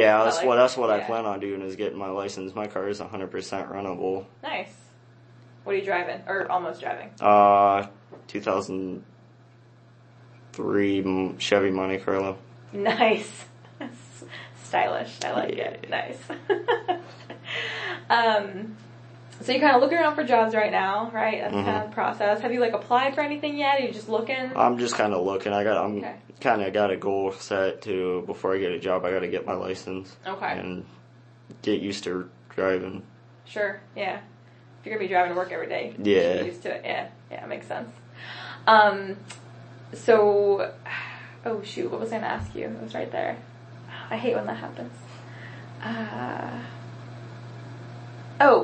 Yeah, that's what I plan on doing is getting my license. My car is 100% rentable. Nice. What are you driving? Or almost driving? 2003 Chevy Monte Carlo. Nice. Stylish. I like it. Nice. So you're kind of looking around for jobs right now, right? That's kind of the process. Have you applied for anything yet? Are you just looking? I'm just kind of looking. Kind of got a goal set to before I get a job. I got to get my license. Okay. And get used to driving. Sure. Yeah. If you're gonna be driving to work every day, you should get used to it. Yeah. Yeah. It makes sense. So, oh shoot, what was I gonna ask you? It was right there. I hate when that happens.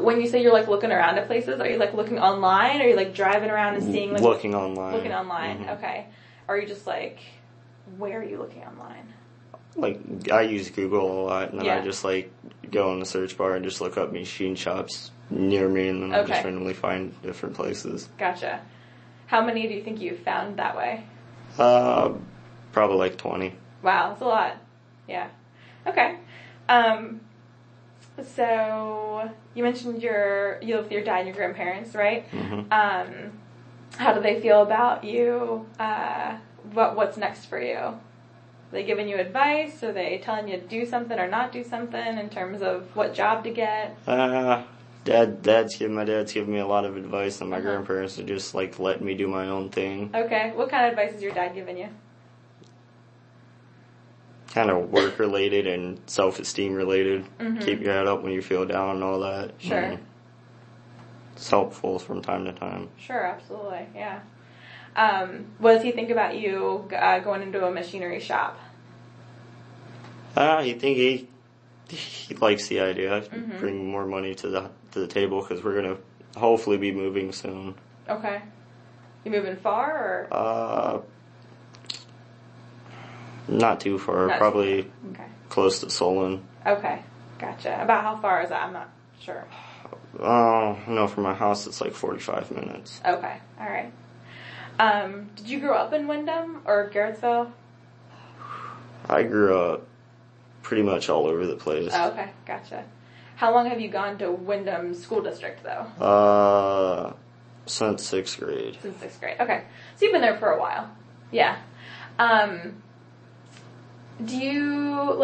When you say you're looking around at places, are you looking online? Or are you driving around and seeing looking online? Looking online, okay. Or are you just where are you looking online? I use Google a lot, and then I just go in the search bar and just look up machine shops near me, and then I just randomly find different places. Gotcha. How many do you think you've found that way? Probably 20. Wow, that's a lot. Yeah. Okay. So you mentioned you live with your dad and your grandparents, right? How do they feel about you? What's next for you? Are they giving you advice? Are they telling you to do something or not do something in terms of what job to get? My dad's giving me a lot of advice, and my grandparents are just letting me do my own thing. Okay. What kind of advice is your dad giving you? Kind of work related and self-esteem related. Keep your head up when you feel down and all that. Sure. It's helpful from time to time. Sure, absolutely, yeah. What does he think about you going into a machinery shop? He likes the idea. Bring more money to the table because we're gonna hopefully be moving soon. Okay. You moving far or? Not too far. Probably close to Solon. Okay, gotcha. About how far is that? I'm not sure. No, from my house it's 45 minutes. Okay, all right. Did you grow up in Windham or Garrettsville? I grew up pretty much all over the place. Oh, okay, gotcha. How long have you gone to Windham School District, though? Since 6th grade. Since 6th grade, okay. So you've been there for a while. Yeah. Do you,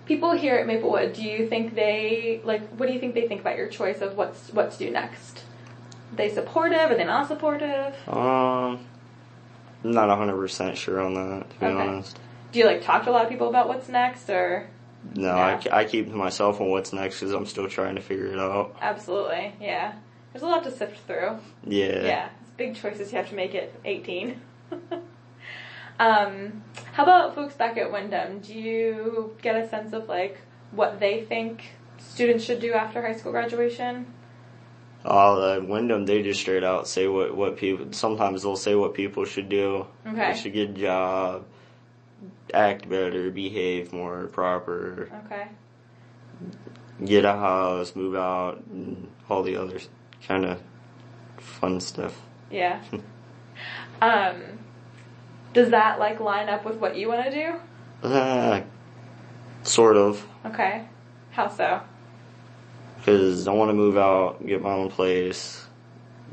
people here at Maplewood, do you think they, what do you think they think about your choice of what to do next? Are they supportive? Are they not supportive? I'm not 100% sure on that, to be honest. Do you, talk to a lot of people about what's next, or? No, I keep to myself on what's next because I'm still trying to figure it out. Absolutely, yeah. There's a lot to sift through. Yeah. Yeah, it's big choices you have to make at 18. How about folks back at Windham? Do you get a sense of what they think students should do after high school graduation? Windham, they just straight out say what people. Sometimes they'll say what people should do. Okay. They should get a job, act better, behave more proper. Okay. Get a house, move out, and all the other kind of fun stuff. Yeah. Does that line up with what you want to do? Sort of. Okay. How so? Because I want to move out, get my own place,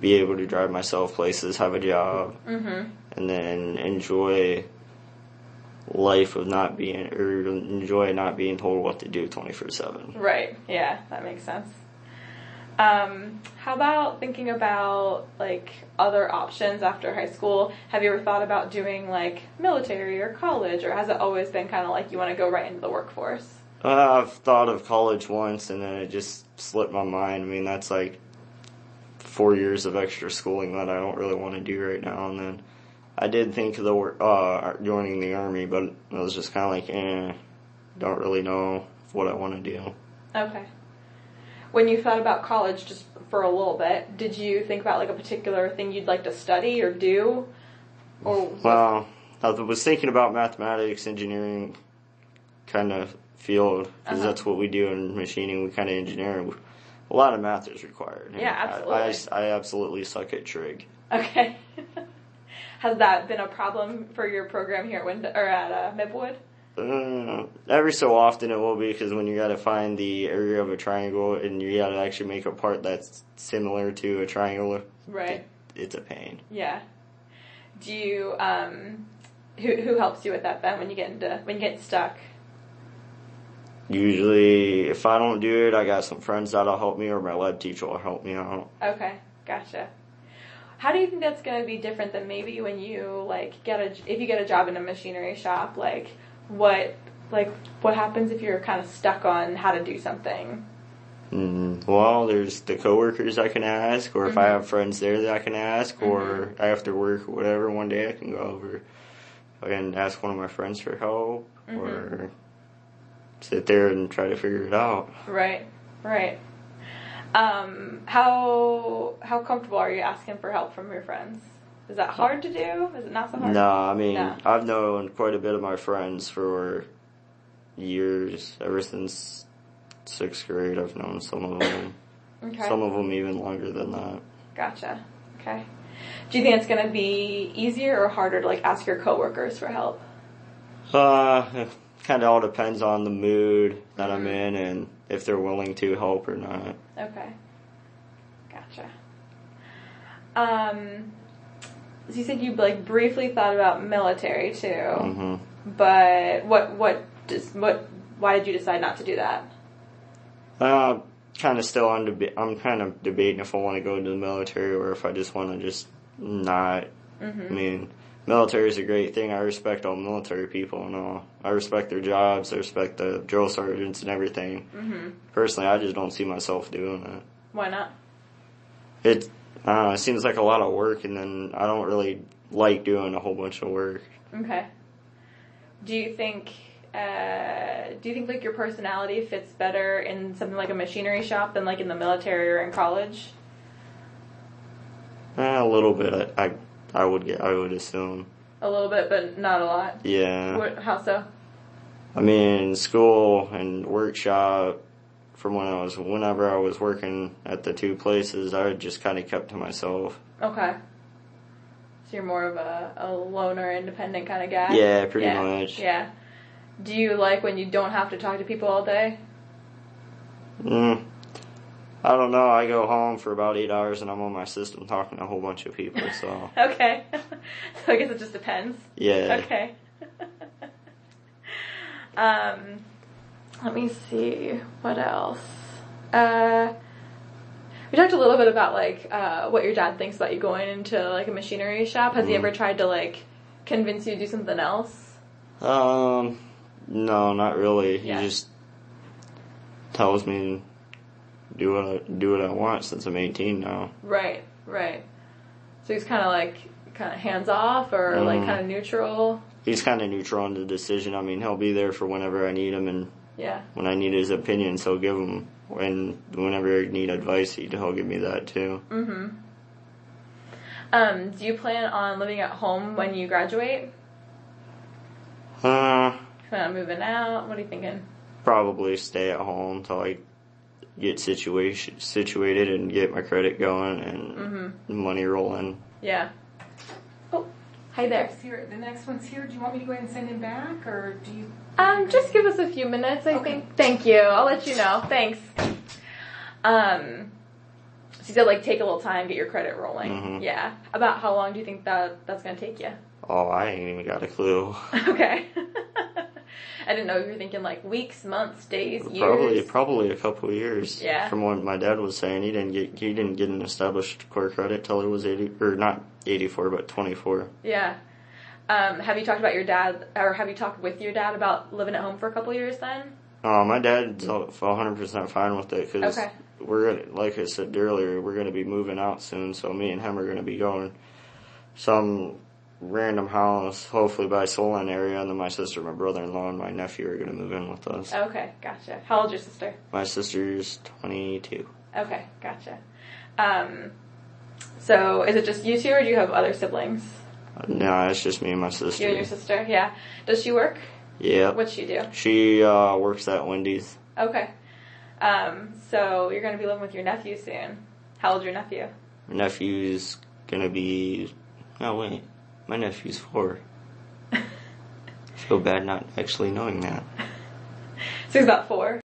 be able to drive myself places, have a job, and then enjoy life of enjoy not being told what to do 24/7. Right. Yeah, that makes sense. How about thinking about other options after high school? Have you ever thought about doing military or college, or has it always been kind of you want to go right into the workforce? I've thought of college once, and then it just slipped my mind. I mean, that's 4 years of extra schooling that I don't really want to do right now. And then I did think of joining the Army, but I was just kind of don't really know what I want to do. Okay. When you thought about college just for a little bit, did you think about a particular thing you'd like to study or do? Well, I was thinking about mathematics, engineering kind of field, because that's what we do in machining. We kind of engineer. A lot of math is required. Yeah, absolutely. I absolutely suck at trig. Okay. Has that been a problem for your program here at Maplewood? Every so often it will be, because when you gotta find the area of a triangle and you gotta actually make a part that's similar to a triangle, Right. It's a pain. Yeah. Do you, who helps you with that then when you get stuck? Usually, if I don't do it, I got some friends that'll help me, or my lab teacher will help me out. Okay, gotcha. How do you think that's going to be different than maybe when you if you get a job in a machinery shop? What happens if you're kind of stuck on how to do something? Well, there's the coworkers I can ask, or if I have friends there that I can ask, or after work or whatever, one day I can go over and ask one of my friends for help, or sit there and try to figure it out. Right. How comfortable are you asking for help from your friends? Is that hard to do? Is it not so hard? No, I mean, I've known quite a bit of my friends for years, ever since 6th grade. I've known some of them. Okay. Some of them even longer than that. Gotcha. Okay. Do you think it's going to be easier or harder to ask your coworkers for help? It kind of all depends on the mood that I'm in and if they're willing to help or not. Okay. Gotcha. So you said you briefly thought about military too. But why did you decide not to do that? Kind of still I'm kind of debating if I want to go into the military or if I just want to just not. I mean, military is a great thing. I respect all military people and all. I respect their jobs. I respect the drill sergeants and everything. Personally, I just don't see myself doing it. Why not? It seems like a lot of work, and then I don't really like doing a whole bunch of work. Okay. Do you think your personality fits better in something like a machinery shop than in the military or in college? A little bit. I would assume. A little bit, but not a lot. Yeah. How so? I mean, school and workshop. From whenever I was working at the two places, I just kind of kept to myself. Okay. So you're more of a loner, independent kind of guy? Yeah, pretty much. Yeah. Do you like when you don't have to talk to people all day? I don't know. I go home for about 8 hours and I'm on my system talking to a whole bunch of people, so. Okay. So I guess it just depends. Yeah. Okay. Let me see. What else? We talked a little bit about what your dad thinks about you going into a machinery shop. Has he ever tried to convince you to do something else? No, not really. Yeah. He just tells me do what I want since I'm 18 now. Right. So he's kind of hands off or kind of neutral. He's kind of neutral on the decision. I mean, he'll be there for whenever I need him, and when I need his opinions, he'll give them. And whenever I need advice, he'll give me that too. Do you plan on living at home when you graduate? Plan on moving out? What are you thinking? Probably stay at home till I get situated and get my credit going and money rolling. Yeah. Oh, hi there. The next one's here. Do you want me to go ahead and send him back, or do you? Just give us a few minutes, I think. Thank you. I'll let you know. Thanks. So you said take a little time, get your credit rolling. Yeah. About how long do you think that's going to take you? Oh, I ain't even got a clue. Okay. I didn't know if you were thinking weeks, months, days, years. Probably a couple of years. Yeah. From what my dad was saying, he didn't get an established core credit till he was 80, or not 84, but 24. Yeah. Have you talked about your dad, or have you talked with your dad about living at home for a couple of years then? My dad's 100% fine with it, because we're gonna, like I said earlier, we're going to be moving out soon, so me and him are going to be going some random house, hopefully by Solon area, and then my sister, my brother-in-law, and my nephew are going to move in with us. Okay, gotcha. How old's your sister? My sister's 22. Okay, gotcha. So is it just you two, or do you have other siblings? No, it's just me and my sister. You and your sister, yeah. Does she work? Yeah. What's she do? She works at Wendy's. Okay. So you're going to be living with your nephew soon. How old's your nephew? My nephew's going to be... Oh, wait. My nephew's 4. feel bad not actually knowing that. So he's about 4.